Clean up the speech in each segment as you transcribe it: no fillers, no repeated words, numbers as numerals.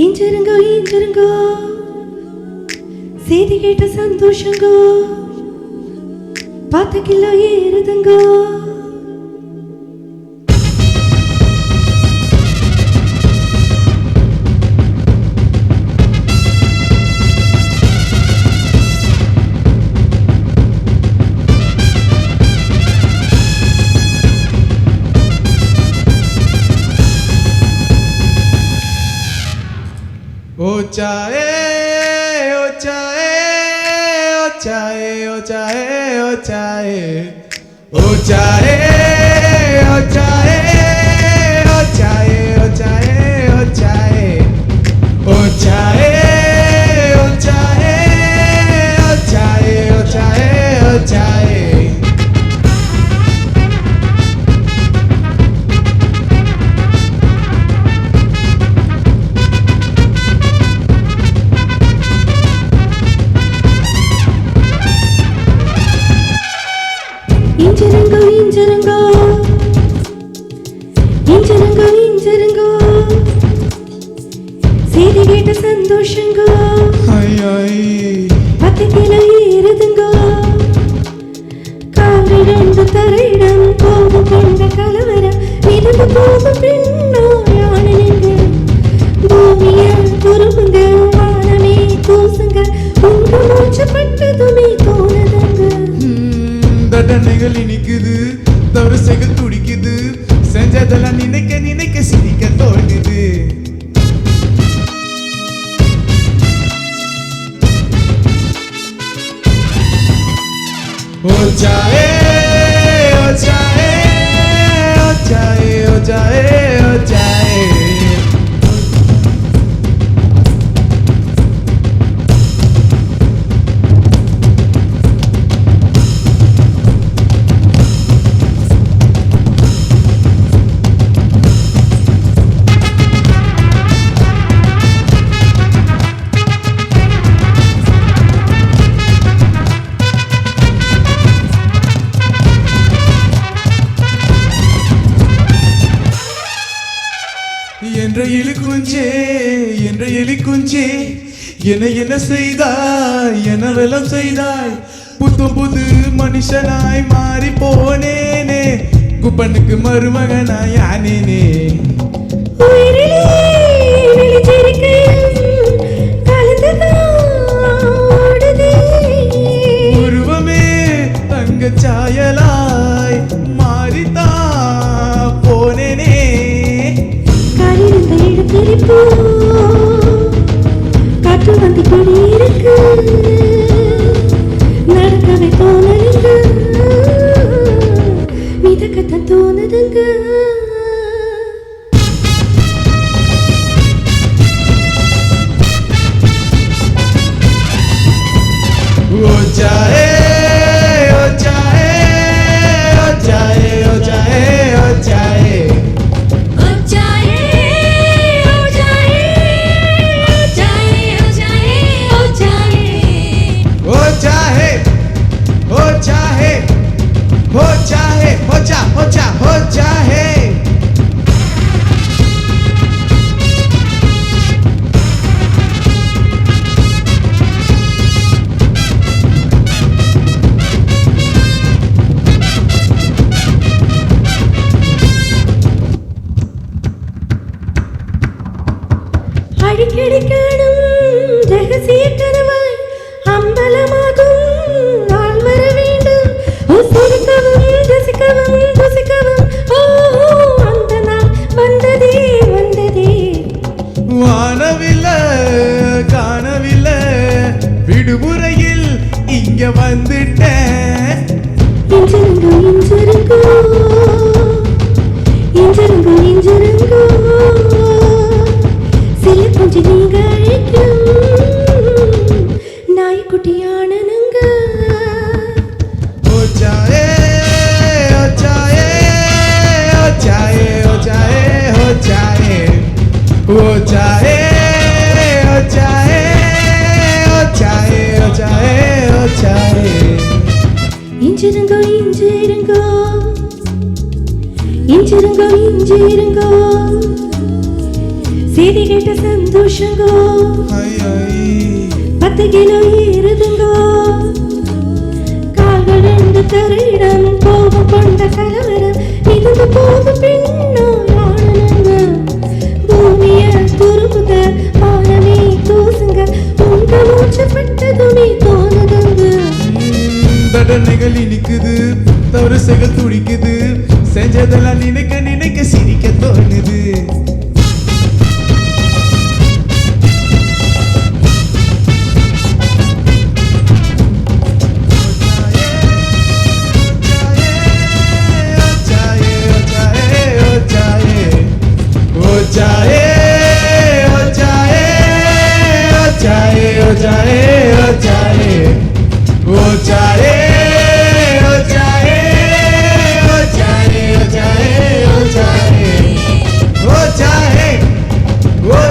இஞ்சிருங்கோ இஞ்சிருங்கோ செய்தி கேட்ட சந்தோஷங்கோ 10 கிலோ ஏறுதுங்கோ. ओ चाहे ओ चाहे ओ चाहे ओ चाहे ओ चाहे ओ चाहे ओ चाहे ओ चाहे ओ चाहे ओ चाहे ओ चाहे ओ चाहे ओ चाहे ओ चाहे ओ चाहे இஞ்சிருங்கோ இஞ்சிருங்கோ இஞ்சிருங்கோ இஞ்சிருங்கோ செய்தி கேட்ட சந்தோஷங்கோ 10 கிலோ ஏறுதுங்கோ. கால் 2 தரையிடம் கோபம் கொண்ட கலவரம் மிதந்து போகும் பெண்ணோ யானைங்க. பூமிய குறும்புங்க வானமே கூசுங்க உங்க மூச்சு பட்டதுமே தோணுதுங்க. தண்டனைகள் இனிக்குது தவறுசைகள் துடிக்குது செஞ்சதெல்லாம் நினைக்க நினைக்க சிரிக்க தோணுது. ओ चाहे ओ चाहे ओ चाहे ओ चाहे ओ चाहे என்ற எலி குஞ்சே என்ன செய்தாய் என்ன வெலம் செய்தாய் புத்தம் புது மனுஷனாய் மாறி போனேனே குப்பனுக்கு மருமகனாய் ஆனேனே. உருவமே தங்க சாயலாய் மாறித்தா போனேனே. காற்று வந்து கொடி இருக்கு நடக்கவே தோணுங்க மிதக்கத்தான் தோணுதுங்க. ओ चाहे ओ चाहे ओ चाहे ओ चाहे ओ चाहे हो चाहे हो चाहे हो चाहे அடிக்கடி காணும் ரகசிய கனவாய் அம்பலமாகும் நாள் வர வேண்டும். சிரிக்கவும் ரசிக்கவும் புசிக்கவும் ஓ அந்த நாள் வந்ததே வந்ததே. வானவில்லை காணவில்லை விடுமுறையில் இங்க வந்துட்டேன். இஞ்சிருங்கோ இஞ்சிருங்கோ இஞ்சிருங்கோ இஞ்சிருங்கோ சில கொஞ்சம் நீங்க அழைக்கும் நாய்க்குட்டியானனுங்க. ओ चाहे ओ चाहे ओ चाहे ओ चाहे ओ चाहे ओ चाहे ओ चाहे ओ चाहे ओ चाहे ओ चाहे இஞ்சிருங்கோ இஞ்சிருங்கோ இஞ்சிருங்கோ இஞ்சிருங்கோ செய்தி கேட்ட சந்தோஷங்கோ ஐ ஐ 10 கிலோ ஏறுதுங்கோ கால்கள் ரெண்டு தரையிடம் கோபம் கொண்ட கலவரம் இதுக்கு போது பெண்ணோ ஆனங்க பூமிய துருப்புக வானமே தூசுங்க உங்க மூச்சு பட்டதுமே தோணுதுங்க தடனைகள் இனிக்குது தவறுசைகள் துடிக்குது செஞ்சதெல்லாம் நினைக்க நினைக்க சிரிக்க தோணுது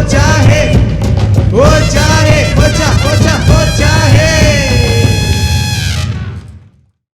चाहे